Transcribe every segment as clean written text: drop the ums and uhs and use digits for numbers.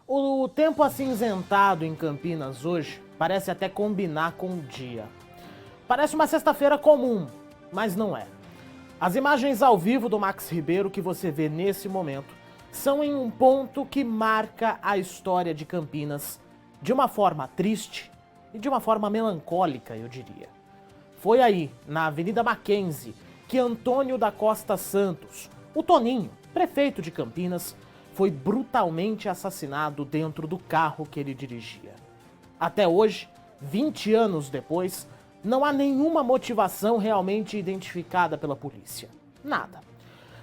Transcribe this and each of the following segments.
O tempo acinzentado em Campinas hoje parece até combinar com o dia. Parece uma sexta-feira comum, mas não é. As imagens ao vivo do Max Ribeiro que você vê nesse momento são em um ponto que marca a história de Campinas de uma forma triste e de uma forma melancólica, eu diria. Foi aí, na Avenida Mackenzie, que Antônio da Costa Santos, o Toninho, prefeito de Campinas, foi brutalmente assassinado dentro do carro que ele dirigia. Até hoje, 20 anos depois, não há nenhuma motivação realmente identificada pela polícia. Nada.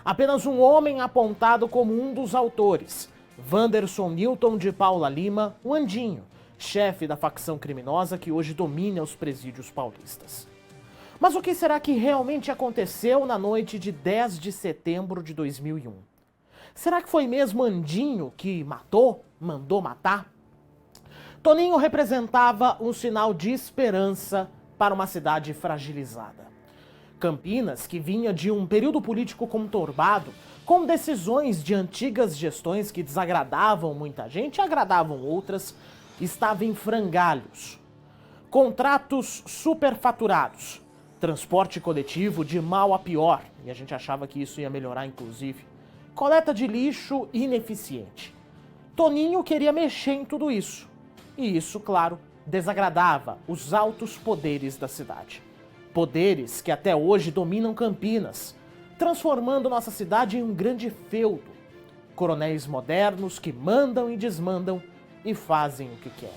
Apenas um homem apontado como um dos autores, Wanderson Newton de Paula Lima, o Andinho, chefe da facção criminosa que hoje domina os presídios paulistas. Mas o que será que realmente aconteceu na noite de 10 de setembro de 2001? Será que foi mesmo Andinho que mandou matar? Toninho representava um sinal de esperança para uma cidade fragilizada. Campinas, que vinha de um período político conturbado, com decisões de antigas gestões que desagradavam muita gente e agradavam outras, estava em frangalhos. Contratos superfaturados, transporte coletivo de mal a pior, e a gente achava que isso ia melhorar inclusive, coleta de lixo ineficiente. Toninho queria mexer em tudo isso. E isso, claro, desagradava os altos poderes da cidade. Poderes que até hoje dominam Campinas, transformando nossa cidade em um grande feudo. Coronéis modernos que mandam e desmandam e fazem o que querem.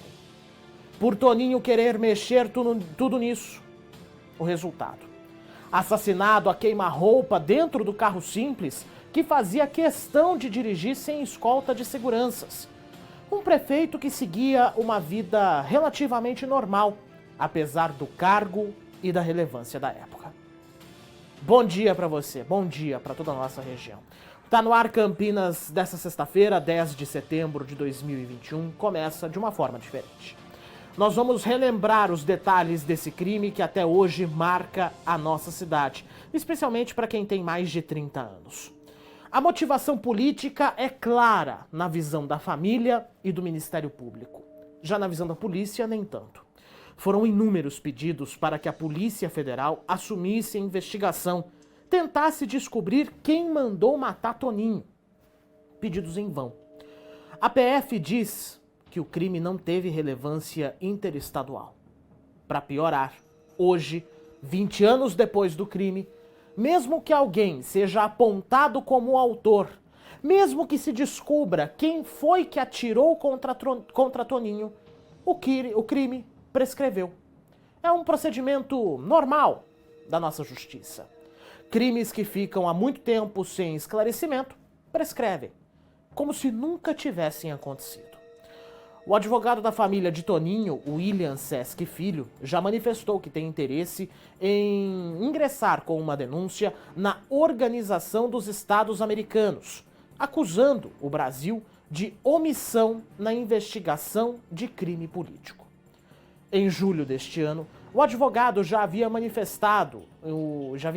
Por Toninho querer mexer tudo nisso, o resultado: assassinado a queima-roupa dentro do carro simples que fazia questão de dirigir sem escolta de seguranças. Um prefeito que seguia uma vida relativamente normal, apesar do cargo e da relevância da época. Bom dia para você, bom dia para toda a nossa região. Tá no ar Campinas dessa sexta-feira, 10 de setembro de 2021, começa de uma forma diferente. Nós vamos relembrar os detalhes desse crime que até hoje marca a nossa cidade, especialmente para quem tem mais de 30 anos. A motivação política é clara na visão da família e do Ministério Público. Já na visão da polícia, nem tanto. Foram inúmeros pedidos para que a Polícia Federal assumisse a investigação, tentasse descobrir quem mandou matar Toninho. Pedidos em vão. A PF diz que o crime não teve relevância interestadual. Para piorar, hoje, 20 anos depois do crime, mesmo que alguém seja apontado como o autor, mesmo que se descubra quem foi que atirou contra Toninho, o crime prescreveu. É um procedimento normal da nossa justiça. Crimes que ficam há muito tempo sem esclarecimento prescrevem, como se nunca tivessem acontecido. O advogado da família de Toninho, William Sesc Filho, já manifestou que tem interesse em ingressar com uma denúncia na Organização dos Estados Americanos, acusando o Brasil de omissão na investigação de crime político. Em julho deste ano, o advogado já havia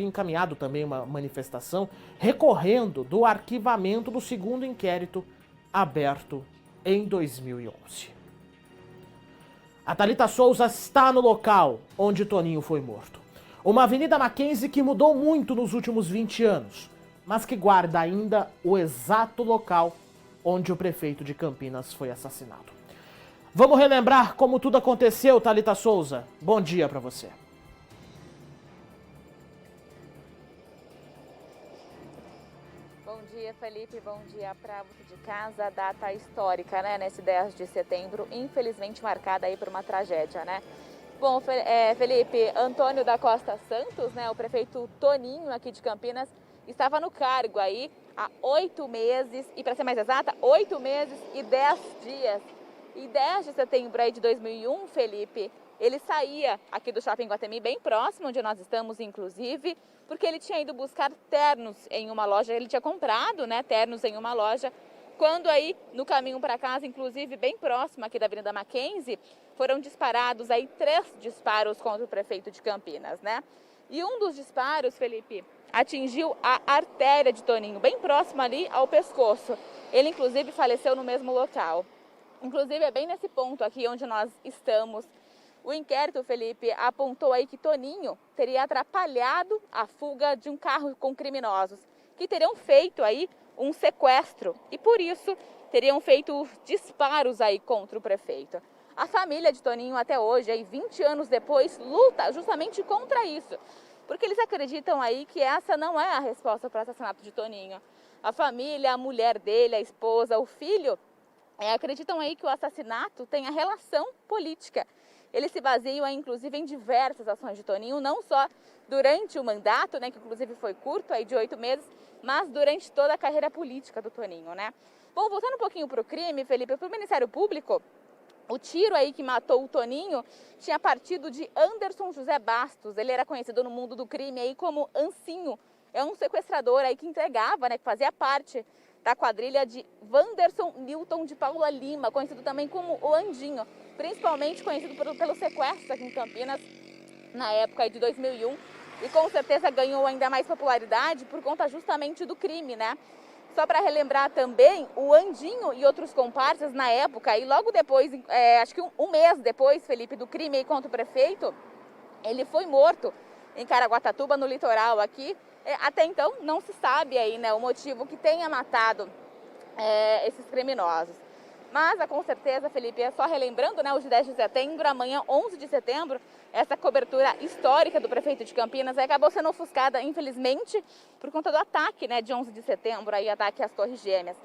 encaminhado também uma manifestação recorrendo do arquivamento do segundo inquérito aberto em 2011. A Thalita Souza está no local onde Toninho foi morto. Uma Avenida Mackenzie que mudou muito nos últimos 20 anos, mas que guarda ainda o exato local onde o prefeito de Campinas foi assassinado. Vamos relembrar como tudo aconteceu, Thalita Souza. Bom dia para você. Bom dia, Felipe. Bom dia para você de casa. Data histórica, né? Nesse 10 de setembro, infelizmente marcada aí por uma tragédia, né? Bom, Felipe, Antônio da Costa Santos, né? O prefeito Toninho aqui de Campinas, estava no cargo aí há 8 meses, e para ser mais exata, 8 meses e 10 dias. E 10 de setembro aí de 2001, Felipe, ele saía aqui do Shopping Guatemi, bem próximo onde nós estamos, inclusive, porque ele tinha ido buscar ternos em uma loja, ele tinha comprado, né, ternos em uma loja, quando aí, no caminho para casa, inclusive bem próximo aqui da Avenida Mackenzie, foram disparados aí 3 disparos contra o prefeito de Campinas, né? E um dos disparos, Felipe, atingiu a artéria de Toninho, bem próximo ali ao pescoço. Ele, inclusive, faleceu no mesmo local. Inclusive, é bem nesse ponto aqui onde nós estamos. O inquérito, Felipe, apontou aí que Toninho teria atrapalhado a fuga de um carro com criminosos, que teriam feito aí um sequestro e, por isso, teriam feito disparos aí contra o prefeito. A família de Toninho, até hoje, aí 20 anos depois, luta justamente contra isso, porque eles acreditam aí que essa não é a resposta para o assassinato de Toninho. A família, a mulher dele, a esposa, o filho, acreditam aí que o assassinato tem a relação política. Eles se baseiam, aí, inclusive, em diversas ações de Toninho, não só durante o mandato, né, que inclusive foi curto, aí de 8 meses, mas durante toda a carreira política do Toninho, né? Bom, voltando um pouquinho para o crime, Felipe, para o Ministério Público, o tiro aí que matou o Toninho tinha partido de Anderson José Bastos. Ele era conhecido no mundo do crime aí como Ancinho. É um sequestrador aí que entregava, né, que fazia parte da quadrilha de Wanderson Newton de Paula Lima, conhecido também como o Andinho, principalmente conhecido pelo sequestro aqui em Campinas na época de 2001, e com certeza ganhou ainda mais popularidade por conta justamente do crime, né? Só para relembrar também, o Andinho e outros comparsas na época, e logo depois, acho que um mês depois, Felipe, do crime aí contra o prefeito, ele foi morto em Caraguatatuba, no litoral aqui. Até então não se sabe aí, né, o motivo que tenha matado esses criminosos. Mas, com certeza, Felipe, só relembrando, né, hoje 10 de setembro, amanhã 11 de setembro, essa cobertura histórica do prefeito de Campinas acabou sendo ofuscada, infelizmente, por conta do ataque, né, de 11 de setembro, aí, ataque às Torres Gêmeas.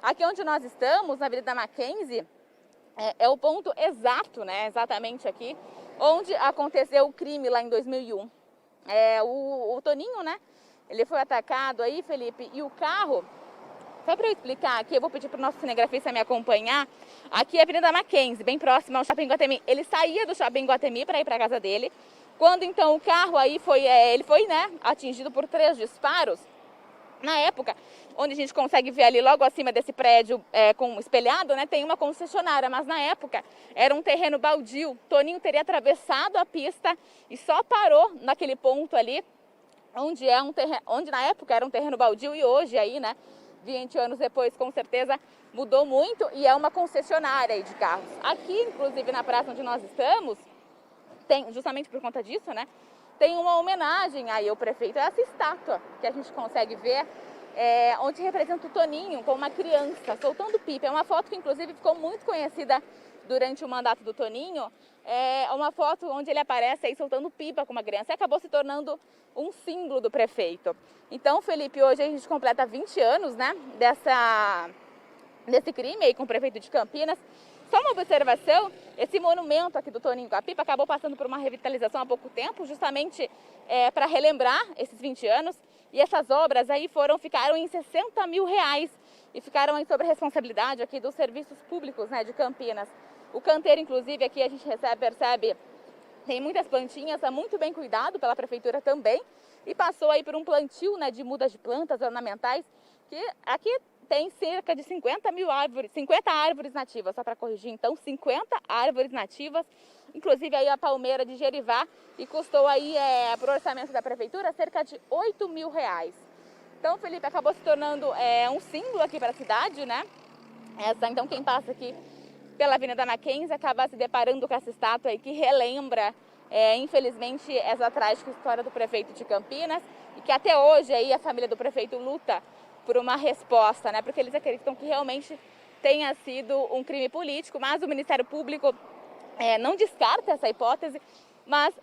Aqui onde nós estamos, na Avenida Mackenzie, é o ponto exato, né, exatamente aqui, onde aconteceu o crime lá em 2001. O Toninho, né, ele foi atacado aí, Felipe, e o carro... Só para eu explicar aqui, eu vou pedir para o nosso cinegrafista me acompanhar. Aqui é a Avenida Mackenzie, bem próxima ao Shopping Iguatemi. Ele saía do Shopping Iguatemi para ir para a casa dele. Quando então o carro aí ele foi, né, atingido por 3 disparos. Na época, onde a gente consegue ver ali logo acima desse prédio com espelhado, né, tem uma concessionária. Mas na época era um terreno baldio. Toninho teria atravessado a pista e só parou naquele ponto ali, onde na época era um terreno baldio e hoje aí, né, 20 anos depois, com certeza, mudou muito e é uma concessionária aí de carros. Aqui, inclusive, na praça onde nós estamos, tem, justamente por conta disso, né, tem uma homenagem aí ao prefeito. Essa estátua que a gente consegue ver, onde representa o Toninho com uma criança soltando pipa. É uma foto que, inclusive, ficou muito conhecida durante o mandato do Toninho. É uma foto onde ele aparece aí soltando pipa com uma criança e acabou se tornando um símbolo do prefeito. Então, Felipe, hoje a gente completa 20 anos, né, desse crime aí com o prefeito de Campinas. Só uma observação, esse monumento aqui do Toninho com a pipa acabou passando por uma revitalização há pouco tempo, justamente para relembrar esses 20 anos. E essas obras aí ficaram em R$60 mil e ficaram aí sob a responsabilidade aqui dos serviços públicos, né, de Campinas. O canteiro, inclusive, aqui a gente percebe, tem muitas plantinhas, é muito bem cuidado pela prefeitura também. E passou aí por um plantio, né, de mudas de plantas ornamentais, que aqui tem cerca de 50 árvores nativas, só para corrigir, então 50 árvores nativas, inclusive aí a palmeira de Jerivá, e custou aí, por orçamento da prefeitura, cerca de R$8 mil. Então, Felipe, acabou se tornando um símbolo aqui para a cidade, né? Então, quem passa aqui pela Avenida Mackenzie acaba se deparando com essa estátua aí que relembra, infelizmente, essa trágica história do prefeito de Campinas, e que até hoje aí a família do prefeito luta por uma resposta, né? Porque eles acreditam que realmente tenha sido um crime político, mas o Ministério Público não descarta essa hipótese, mas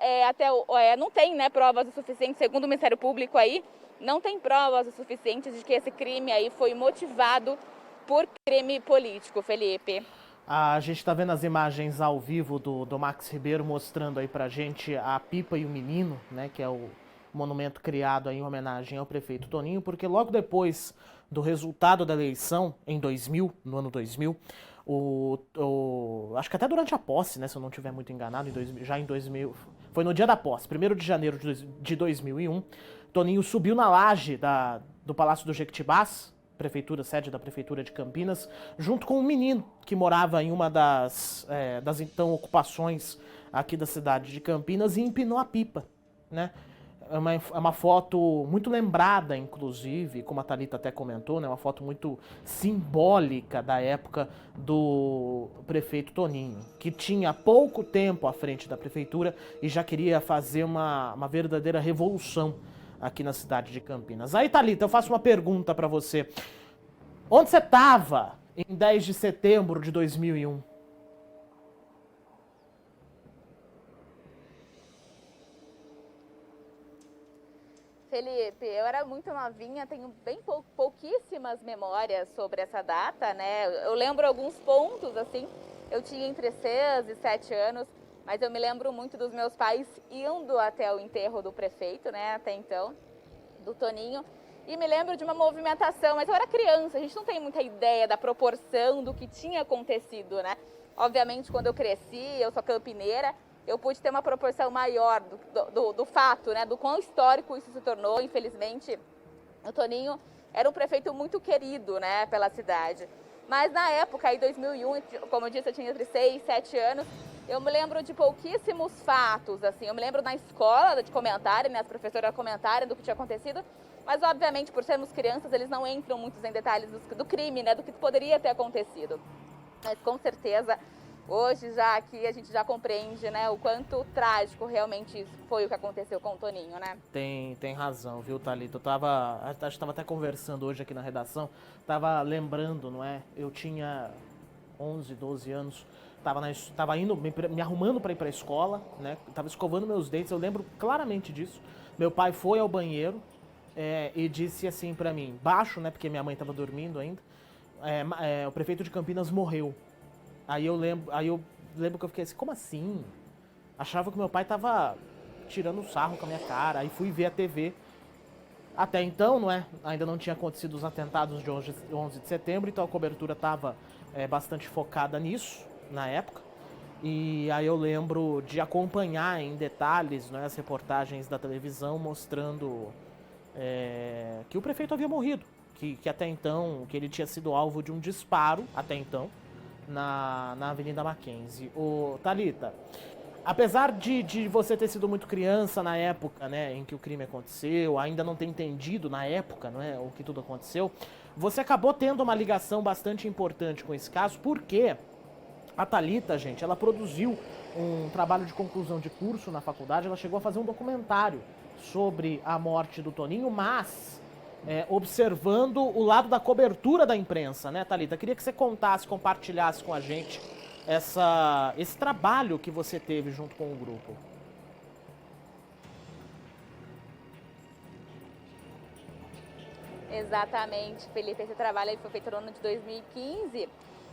não tem, né, provas o suficiente, segundo o Ministério Público aí, não tem provas o suficientes de que esse crime aí foi motivado por crime político, Felipe. A gente está vendo as imagens ao vivo do Max Ribeiro mostrando aí pra gente a pipa e o menino, né, que é o monumento criado aí em homenagem ao prefeito Toninho, porque logo depois do resultado da eleição em 2000, no ano 2000, acho que até durante a posse, né, se eu não estiver muito enganado, já em 2000, foi no dia da posse, 1º de janeiro de 2001, Toninho subiu na laje do Palácio do Jequitibás, sede da Prefeitura de Campinas, junto com um menino que morava em uma das então ocupações aqui da cidade de Campinas e empinou a pipa, né? É uma foto muito lembrada, inclusive, como a Thalita até comentou, né? Uma foto muito simbólica da época do prefeito Toninho, que tinha pouco tempo à frente da prefeitura e já queria fazer uma verdadeira revolução aqui na cidade de Campinas. Aí, Thalita, eu faço uma pergunta para você. Onde você estava em 10 de setembro de 2001? Felipe, eu era muito novinha, tenho bem pouquíssimas memórias sobre essa data, né? Eu lembro alguns pontos, assim, eu tinha entre 6 e 7 anos, mas eu me lembro muito dos meus pais indo até o enterro do prefeito, né, até então, do Toninho, e me lembro de uma movimentação, mas eu era criança, a gente não tem muita ideia da proporção do que tinha acontecido, né? Obviamente, quando eu cresci, eu sou campineira, eu pude ter uma proporção maior do fato, né, do quão histórico isso se tornou. Infelizmente, o Toninho era um prefeito muito querido, né, pela cidade. Mas na época, em 2001, como eu disse, eu tinha entre 6 e 7 anos, eu me lembro de pouquíssimos fatos, assim. Eu me lembro na escola de comentarem, né, as professoras comentarem do que tinha acontecido, mas obviamente, por sermos crianças, eles não entram muito em detalhes do crime, né, do que poderia ter acontecido. Mas com certeza, hoje já aqui a gente já compreende, né, o quanto trágico realmente isso foi o que aconteceu com o Toninho, né? Tem razão, viu, Thalita? A gente tava até conversando hoje aqui na redação, tava lembrando, não é? Eu tinha 11, 12 anos, tava indo, me arrumando para ir para a escola, né? Tava escovando meus dentes, eu lembro claramente disso. Meu pai foi ao banheiro e disse assim para mim, baixo, né, porque minha mãe tava dormindo ainda, o prefeito de Campinas morreu. Aí eu lembro que eu fiquei assim, como assim? Achava que meu pai tava tirando sarro com a minha cara. Aí fui ver a TV. Até então, não é? Ainda não tinha acontecido os atentados de 11 de setembro, então a cobertura tava bastante focada nisso, na época. E aí eu lembro de acompanhar em detalhes, né, as reportagens da televisão mostrando que o prefeito havia morrido. Que até então, que ele tinha sido alvo de um disparo, até então, na Avenida Mackenzie. Thalita, apesar de você ter sido muito criança na época, né, em que o crime aconteceu, ainda não ter entendido na época, não é, o que tudo aconteceu, você acabou tendo uma ligação bastante importante com esse caso, porque a Thalita, gente, ela produziu um trabalho de conclusão de curso na faculdade, ela chegou a fazer um documentário sobre a morte do Toninho, mas observando o lado da cobertura da imprensa, né, Thalita? Queria que você contasse, compartilhasse com a gente esse trabalho que você teve junto com o grupo. Exatamente, Felipe. Esse trabalho aí foi feito no ano de 2015,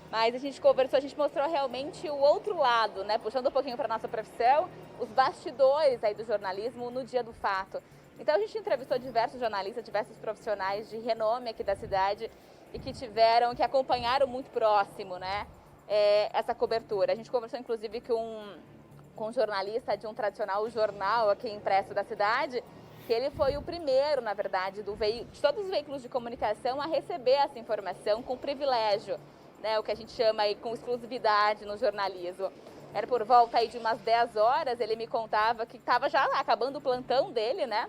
mas a gente conversou, a gente mostrou realmente o outro lado, né? Puxando um pouquinho para nossa profissão, os bastidores aí do jornalismo no dia do fato. Então a gente entrevistou diversos jornalistas, diversos profissionais de renome aqui da cidade e que acompanharam muito próximo, né, essa cobertura. A gente conversou inclusive com um jornalista de um tradicional jornal aqui impresso da cidade, que ele foi o primeiro, na verdade, de todos os veículos de comunicação a receber essa informação com privilégio, né, o que a gente chama aí com exclusividade no jornalismo. Era por volta aí de umas 10 horas, ele me contava que estava já acabando o plantão dele, né,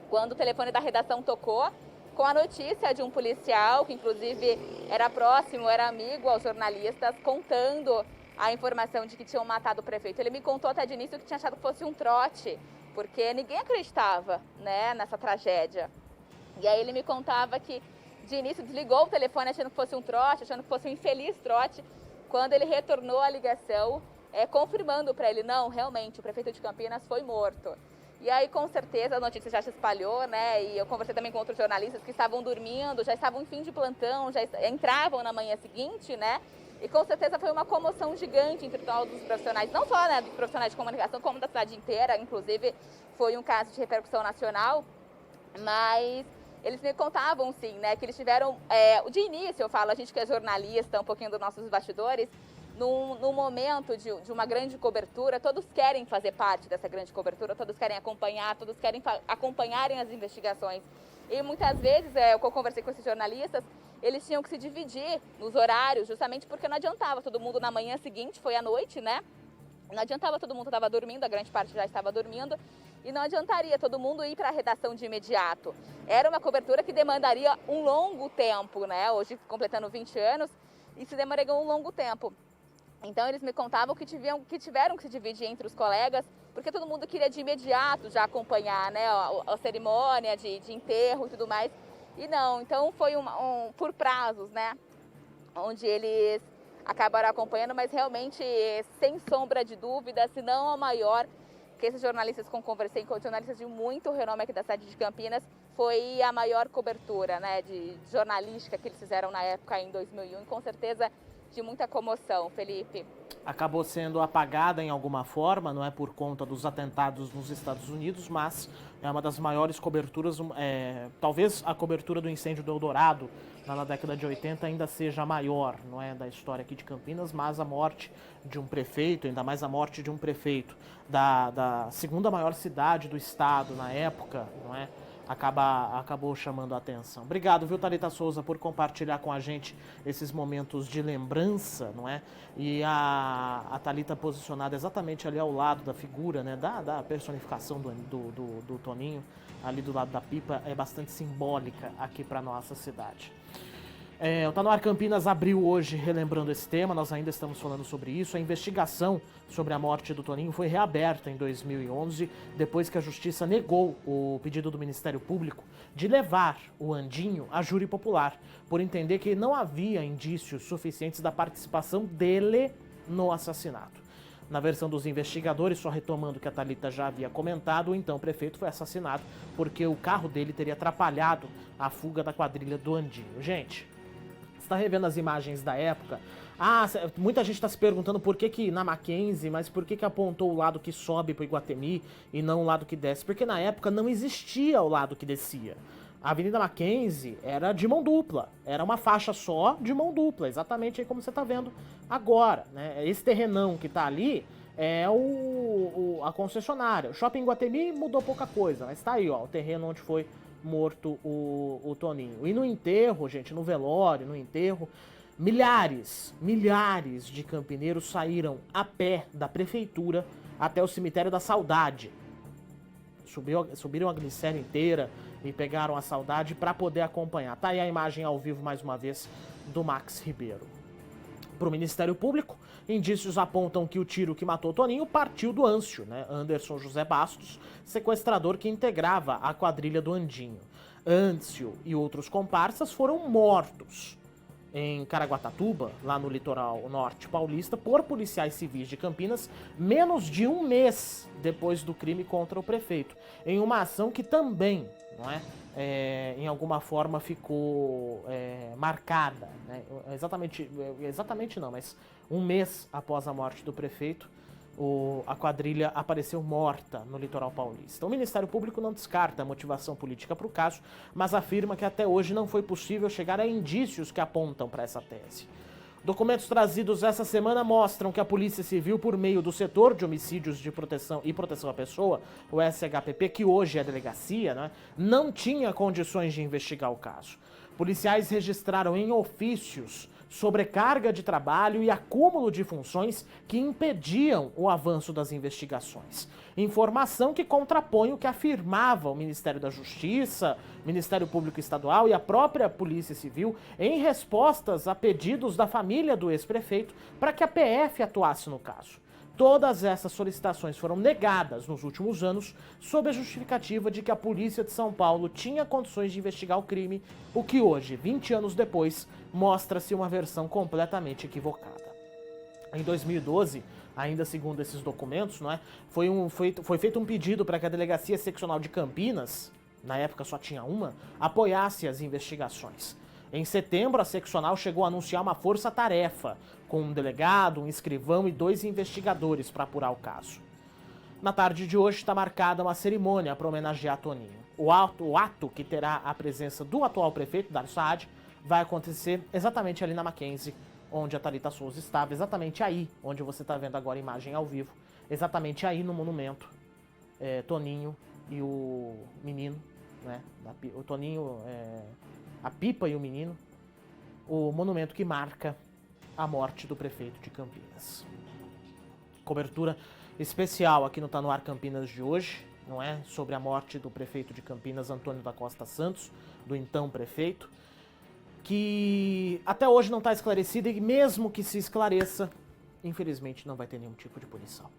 quando o telefone da redação tocou, com a notícia de um policial, que inclusive era próximo, era amigo aos jornalistas, contando a informação de que tinham matado o prefeito. Ele me contou até de início que tinha achado que fosse um trote, porque ninguém acreditava, né, nessa tragédia. E aí ele me contava que de início desligou o telefone achando que fosse um trote, achando que fosse um infeliz trote, quando ele retornou a ligação, confirmando para ele, não, realmente, o prefeito de Campinas foi morto. E aí, com certeza, a notícia já se espalhou, né? E eu conversei também com outros jornalistas que estavam dormindo, já estavam em fim de plantão, já entravam na manhã seguinte, né? E com certeza foi uma comoção gigante entre todos os profissionais, não só, né, dos profissionais de comunicação, como da cidade inteira. Inclusive, foi um caso de repercussão nacional, mas eles me contavam, sim, né, que eles tiveram, de início, eu falo, a gente que é jornalista, um pouquinho dos nossos bastidores, num momento de uma grande cobertura, todos querem fazer parte dessa grande cobertura, todos querem acompanhar, todos querem acompanharem as investigações. E muitas vezes, eu conversei com esses jornalistas, eles tinham que se dividir nos horários, justamente porque não adiantava todo mundo na manhã seguinte, foi à noite, né? Não adiantava todo mundo estava dormindo, a grande parte já estava dormindo, e não adiantaria todo mundo ir para a redação de imediato. Era uma cobertura que demandaria um longo tempo, né? Hoje completando 20 anos, e se demoraria um longo tempo. Então eles me contavam que tiveram que se dividir entre os colegas, porque todo mundo queria de imediato já acompanhar, né, a cerimônia de enterro e tudo mais. E não, então foi por prazos, né, onde eles acabaram acompanhando, mas realmente, sem sombra de dúvida, se não a maior, que esses jornalistas que eu conversei com jornalistas de muito renome aqui da cidade de Campinas, foi a maior cobertura, né, de jornalística que eles fizeram na época, em 2001, e com certeza de muita comoção, Felipe. Acabou sendo apagada em alguma forma, não é por conta dos atentados nos Estados Unidos, mas é uma das maiores coberturas, talvez a cobertura do incêndio do Eldorado, na década de 80, ainda seja a maior, não é, da história aqui de Campinas, mas a morte de um prefeito, ainda mais a morte de um prefeito da segunda maior cidade do estado na época, não é, acabou chamando a atenção. Obrigado, viu, Thalita Souza, por compartilhar com a gente esses momentos de lembrança, não é? E a Thalita posicionada exatamente ali ao lado da figura, né, da personificação do Toninho, ali do lado da pipa, é bastante simbólica aqui para nossa cidade. O Tá No Ar Campinas abriu hoje relembrando esse tema, nós ainda estamos falando sobre isso. A investigação sobre a morte do Toninho foi reaberta em 2011, depois que a Justiça negou o pedido do Ministério Público de levar o Andinho a júri popular, por entender que não havia indícios suficientes da participação dele no assassinato. Na versão dos investigadores, só retomando o que a Thalita já havia comentado, então o prefeito foi assassinado porque o carro dele teria atrapalhado a fuga da quadrilha do Andinho. Gente, está revendo as imagens da época. Muita gente está se perguntando por que na Mackenzie, mas por que apontou o lado que sobe para o Iguatemi e não o lado que desce? Porque na época não existia o lado que descia. A Avenida Mackenzie era de mão dupla, era uma faixa só de mão dupla, exatamente aí como você está vendo agora, né? Esse terrenão que está ali é a concessionária. O Shopping Iguatemi mudou pouca coisa, mas está aí, ó, o terreno onde foi morto o Toninho. E no enterro, gente, no velório, no enterro, milhares de campineiros saíram a pé da prefeitura até o cemitério da Saudade. Subiram a glicéria inteira e pegaram a Saudade para poder acompanhar. Tá aí a imagem ao vivo mais uma vez do Max Ribeiro. Para o Ministério Público, indícios apontam que o tiro que matou Toninho partiu do Âncio, né? Anderson José Bastos, sequestrador que integrava a quadrilha do Andinho. Âncio e outros comparsas foram mortos em Caraguatatuba, lá no litoral norte paulista, por policiais civis de Campinas, menos de um mês depois do crime contra o prefeito, em uma ação que também, não é, em alguma forma ficou marcada, né? Exatamente não, mas um mês após a morte do prefeito, a quadrilha apareceu morta no litoral paulista. O Ministério Público não descarta a motivação política para o caso, mas afirma que até hoje não foi possível chegar a indícios que apontam para essa tese. Documentos trazidos essa semana mostram que a Polícia Civil, por meio do Setor de Homicídios de Proteção e Proteção à Pessoa, o SHPP, que hoje é a delegacia, né, não tinha condições de investigar o caso. Policiais registraram em ofícios sobrecarga de trabalho e acúmulo de funções que impediam o avanço das investigações. Informação que contrapõe o que afirmava o Ministério da Justiça, Ministério Público Estadual e a própria Polícia Civil em respostas a pedidos da família do ex-prefeito para que a PF atuasse no caso. Todas essas solicitações foram negadas nos últimos anos sob a justificativa de que a Polícia de São Paulo tinha condições de investigar o crime, o que hoje, 20 anos depois, mostra-se uma versão completamente equivocada. Em 2012, ainda segundo esses documentos, não é, foi feito um pedido para que a Delegacia Seccional de Campinas, na época só tinha uma, apoiasse as investigações. Em setembro, a seccional chegou a anunciar uma força-tarefa, com um delegado, um escrivão e 2 investigadores para apurar o caso. Na tarde de hoje está marcada uma cerimônia para homenagear Toninho. O ato, que terá a presença do atual prefeito, Dário Saad, vai acontecer exatamente ali na Mackenzie, onde a Thalita Souza estava, exatamente aí, onde você está vendo agora a imagem ao vivo, exatamente aí no monumento, Toninho e o menino, né, o Toninho... a pipa e o menino, o monumento que marca a morte do prefeito de Campinas. Cobertura especial aqui no Tá No Ar Campinas de hoje, não é? Sobre a morte do prefeito de Campinas, Antônio da Costa Santos, do então prefeito, que até hoje não está esclarecida e mesmo que se esclareça, infelizmente não vai ter nenhum tipo de punição.